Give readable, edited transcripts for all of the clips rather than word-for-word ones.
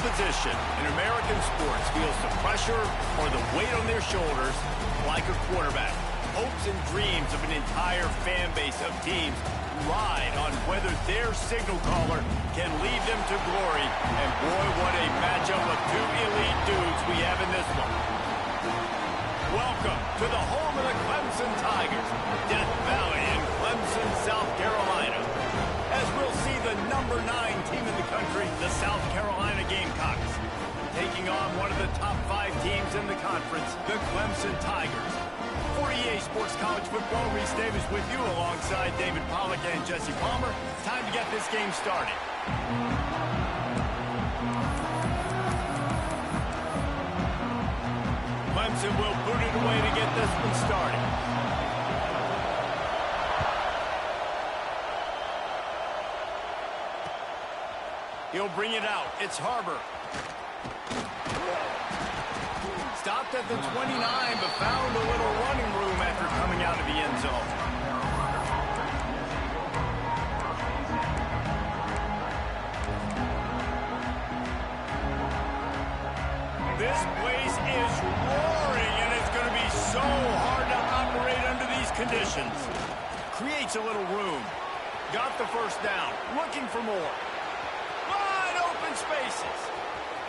position in American sports feels the pressure or the weight on their shoulders like a quarterback. Hopes and dreams of an entire fan base of teams ride on whether their signal caller can lead them to glory. And boy, what a matchup of two elite dudes we have in this one. Welcome to the home of the Clemson Tigers, Death Valley in Clemson, South Carolina. As we'll see the number 9 team in the country, the South Carolina Gamecocks, taking on one of the top 5 teams in the conference, the Clemson Tigers. For EA Sports College Football, Reese Davis with you alongside David Pollack and Jesse Palmer. Time to get this game started. Clemson will boot it away to get this one started. He'll bring it out. It's Harbor. Stopped at the 29, but found a little running room after coming out of the end zone. This place is roaring, and it's going to be so hard to operate under these conditions. Creates a little room. Got the first down. Looking for more. Wide open spaces.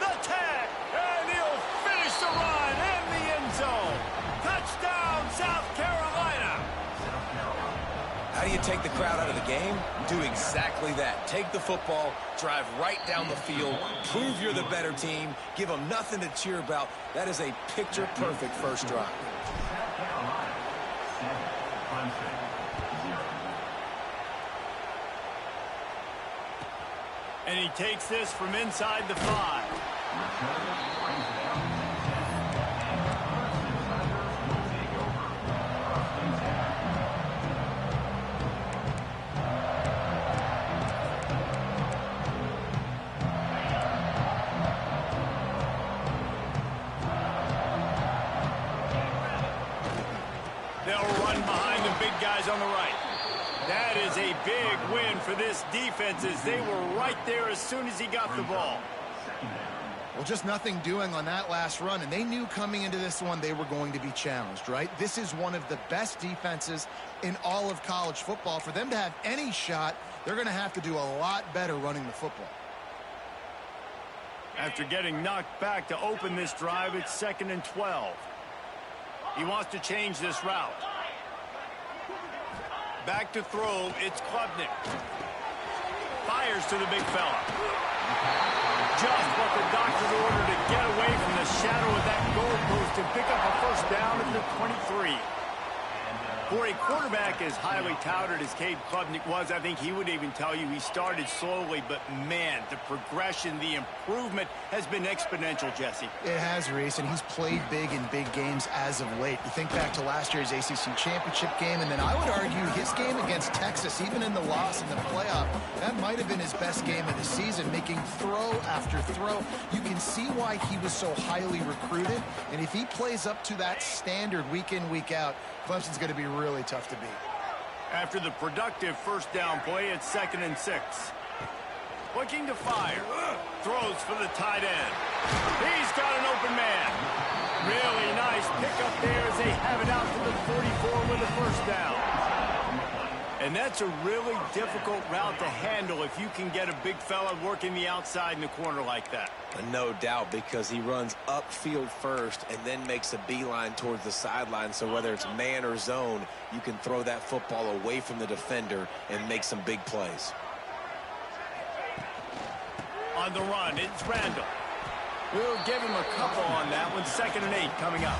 The tag, and he'll finish the run in the end zone. Touchdown, South Carolina. How do you take the crowd out of the game? Do exactly that. Take the football, drive right down the field, prove you're the better team, give them nothing to cheer about. That is a picture-perfect first drive. And he takes this from inside the 5. They'll run behind the big guys on the right. That is a big win for this defense as they were right there as soon as he got the ball. Well, just nothing doing on that last run, and they knew coming into this one they were going to be challenged, right? This is one of the best defenses in all of college football. For them to have any shot, they're going to have to do a lot better running the football. After getting knocked back to open this drive, it's 2nd and 12. He wants to change this route. Back to throw, it's Klubnik. Fires to the big fella. Just what the doctor ordered to get away from the shadow of that goalpost and pick up a first down at the 23. For a quarterback as highly touted as Cade Klubnik was, I think he would even tell you he started slowly, but man, the progression, the improvement has been exponential, Jesse. It has, Reese, and he's played big in big games as of late. You think back to last year's ACC championship game, and then I would argue his game against Texas, even in the loss in the playoff, that might have been his best game of the season, making throw after throw. You can see why he was so highly recruited, and if he plays up to that standard week in, week out, Clemson's going to be really tough to beat. After the productive first down play, it's 2nd and 6. Looking to fire. Throws for the tight end. He's got an open man. Really nice pickup there as they have it out to the 44 with a first down. And that's a really difficult route to handle if you can get a big fella working the outside in the corner like that. No doubt, because he runs upfield first and then makes a beeline towards the sideline. So whether it's man or zone, you can throw that football away from the defender and make some big plays. On the run, it's Randall. We'll give him a couple on that one. 2nd and 8 coming up.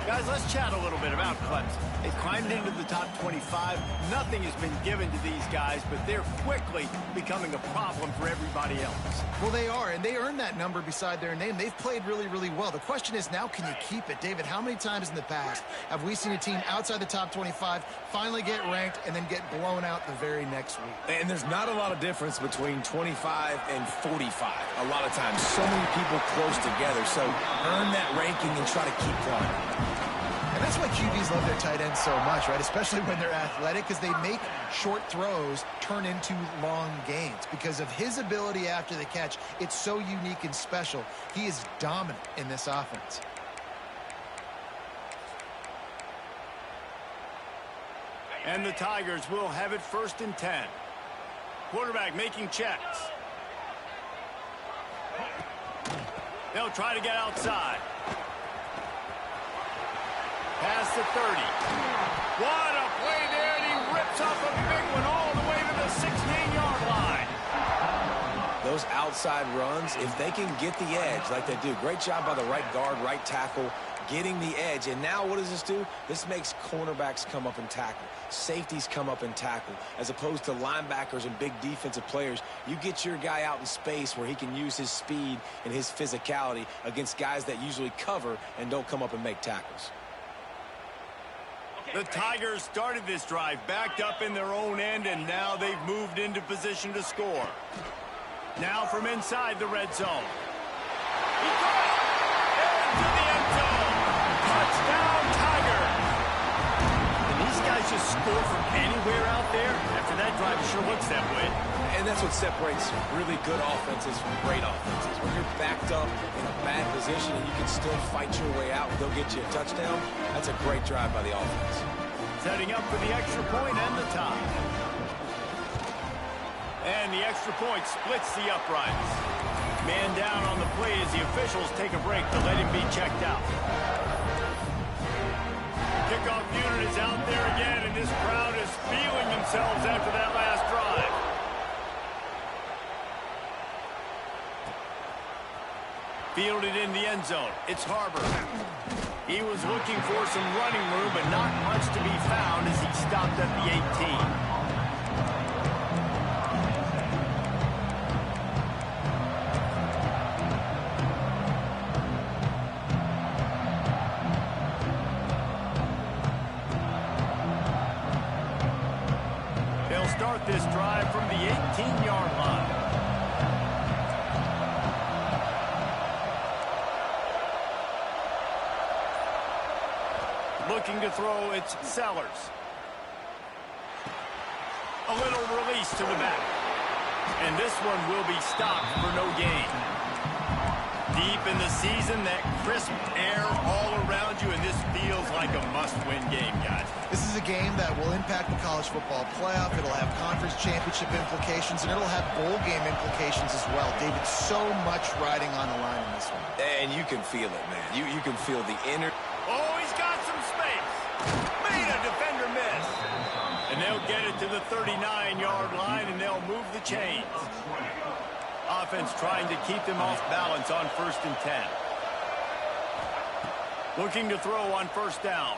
Guys, let's chat a little bit about Clemson. They've climbed into the top 25. Nothing has been given to these guys, but they're quickly becoming a problem for everybody else. Well, they are, and they earned that number beside their name. They've played really, really well. The question is now, can you keep it? David, how many times in the past have we seen a team outside the top 25 finally get ranked and then get blown out the very next week? And there's not a lot of difference between 25 and 45. A lot of times, so many people close together. So earn that ranking and try to keep climbing. And that's why QBs love their tight ends so much, right? Especially when they're athletic, because they make short throws turn into long gains. Because of his ability after the catch, it's so unique and special. He is dominant in this offense. And the Tigers will have it 1st and 10. Quarterback making checks. They'll try to get outside. Past the 30. What a play there, and he rips off a big one all the way to the 16-yard line. Those outside runs, if they can get the edge like they do, great job by the right guard, right tackle, getting the edge. And now what does this do? This makes cornerbacks come up and tackle. Safeties come up and tackle. As opposed to linebackers and big defensive players, you get your guy out in space where he can use his speed and his physicality against guys that usually cover and don't come up and make tackles. The Tigers started this drive backed up in their own end, and now they've moved into position to score. Now from inside the red zone. He got it! Into the end zone! Touchdown, Tigers! And these guys just score from anywhere out there? After that drive, it sure looks that way. And that's what separates really good offenses from great offenses. When you're backed up in a bad position and you can still fight your way out and they'll get you a touchdown, that's a great drive by the offense. Setting up for the extra point and the tie. And the extra point splits the uprights. Man down on the play as the officials take a break to let him be checked out. Kickoff unit is out there again, and this crowd is feeling themselves after that last drive. Fielded in the end zone. It's Harbor. He was looking for some running room, but not much to be found as he stopped at the 18. They'll start this drive from the 18-yard line. Looking to throw, it's Sellers. A little release to the back. And this one will be stopped for no gain. Deep in the season, that crisp air all around you, and this feels like a must-win game, guys. This is a game that will impact the college football playoff. It'll have conference championship implications, and it'll have bowl game implications as well. David, so much riding on the line in this one. And you can feel it, man. You can feel the inner... Oh, he's got some space. Made a defender miss. And they'll get it to the 39-yard line, and they'll move the chains. Offense trying to keep them off balance on 1st and 10. Looking to throw on 1st down.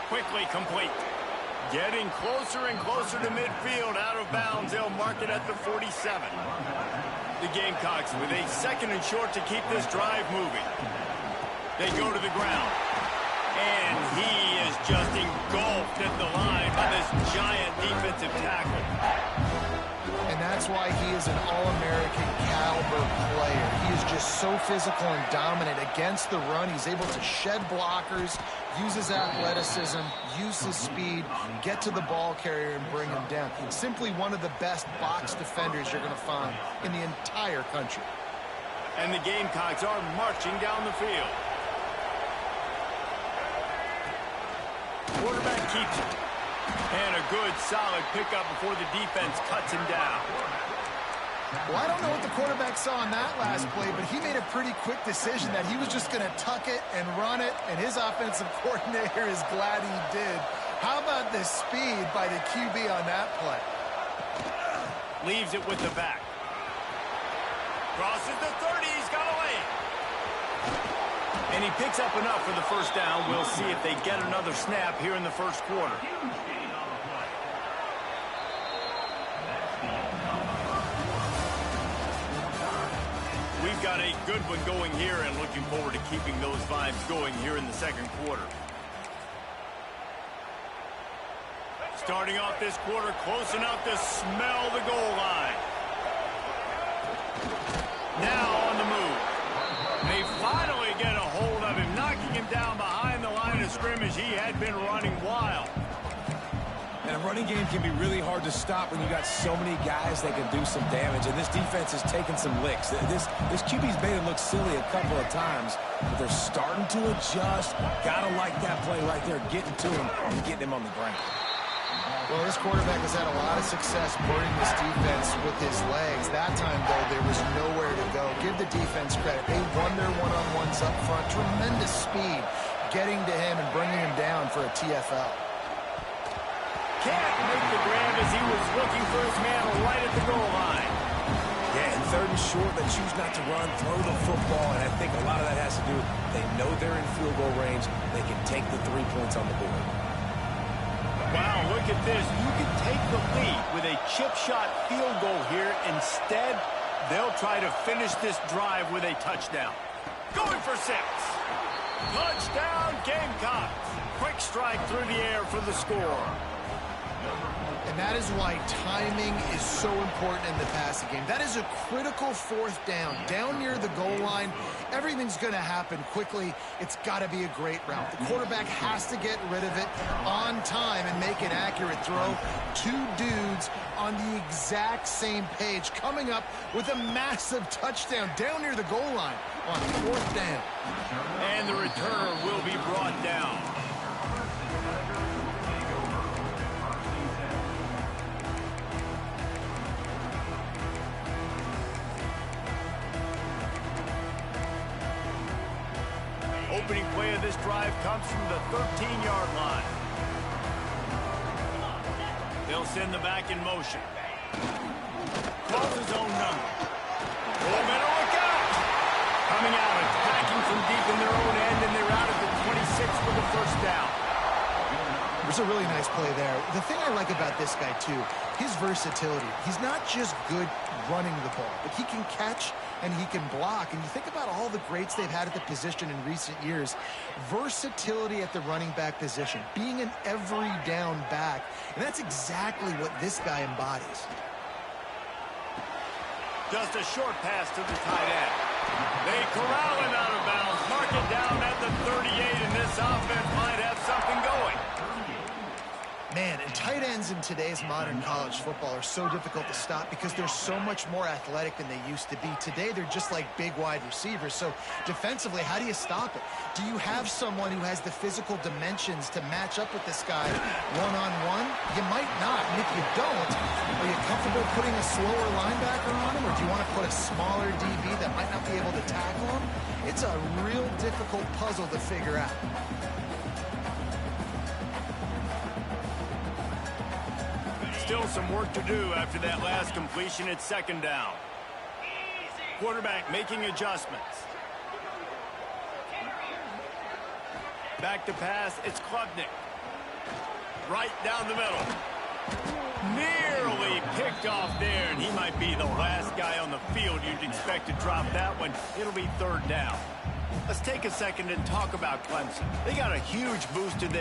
Quickly complete. Getting closer and closer to midfield. Out of bounds. They'll mark it at the 47. The Gamecocks with a 2nd and short to keep this drive moving. They go to the ground. And he is just engulfed at the line by this giant defensive tackle. And that's why he is an All-American caliber player. He is just so physical and dominant against the run. He's able to shed blockers, use his athleticism, use his speed, get to the ball carrier and bring him down. Simply one of the best box defenders you're going to find in the entire country. And the Gamecocks are marching down the field. Quarterback keeps it. And a good, solid pickup before the defense cuts him down. Well, I don't know what the quarterback saw on that last play, but he made a pretty quick decision that he was just going to tuck it and run it, and his offensive coordinator is glad he did. How about the speed by the QB on that play? Leaves it with the back. Crosses the 30. He's got away. And he picks up enough for the 1st down. We'll see if they get another snap here in the 1st quarter. We've got a good one going here, and looking forward to keeping those vibes going here in the 2nd quarter. Starting off this quarter close enough to smell the goal line. Now on the move. They finally get a hold of him, knocking him down behind the line of scrimmage, he had been running wild. And a running game can be really hard to stop when you got so many guys that can do some damage. And this defense is taking some licks. This QB's made it look silly a couple of times, but they're starting to adjust. Gotta like that play right there, getting to him and getting him on the ground. Well, this quarterback has had a lot of success burning this defense with his legs. That time, though, there was nowhere to go. Give the defense credit. They won their one-on-ones up front. Tremendous speed getting to him and bringing him down for a TFL. Can't make the grab as he was looking for his man right at the goal line. Yeah, and third and short, they choose not to run, throw the football, and I think a lot of that has to do, they know they're in field goal range. They can take the 3 points on the board. Wow, look at this. You can take the lead with a chip shot field goal here. Instead, they'll try to finish this drive with a touchdown. Going for 6. Touchdown, Gamecocks. Quick strike through the air for the score. And that is why timing is so important in the passing game. That is a critical 4th down. Down near the goal line, everything's going to happen quickly. It's got to be a great route. The quarterback has to get rid of it on time and make an accurate throw. 2 dudes on the exact same page coming up with a massive touchdown down near the goal line on 4th down. And the returner will be brought down. Opening play of this drive comes from the 13-yard line. They'll send the back in motion. Calls his own number. Oh, better look out! Coming out, attacking from deep in their own end, and they're out at the 26 for the first down. It was a really nice play there. The thing I like about this guy, too, his versatility. He's not just good running the ball, but he can catch and he can block. And you think about all the greats they've had at the position in recent years. Versatility at the running back position, being an every down back. And that's exactly what this guy embodies. Just a short pass to the tight end. They corral him out of bounds. Mark it down at the 38, and this offense might have something going. Man, and tight ends in today's modern college football are so difficult to stop because they're so much more athletic than they used to be. Today, they're just like big wide receivers. So defensively, how do you stop it? Do you have someone who has the physical dimensions to match up with this guy one-on-one? You might not. And if you don't, are you comfortable putting a slower linebacker on him, or do you want to put a smaller DB that might not be able to tackle him? It's a real difficult puzzle to figure out. Still some work to do after that last completion at 2nd down. Quarterback making adjustments. Back to pass, it's Klubnik. Right down the middle. Nearly picked off there, and he might be the last guy on the field you'd expect to drop that one. It'll be 3rd down. Let's take a second and talk about Clemson. They got a huge boost in their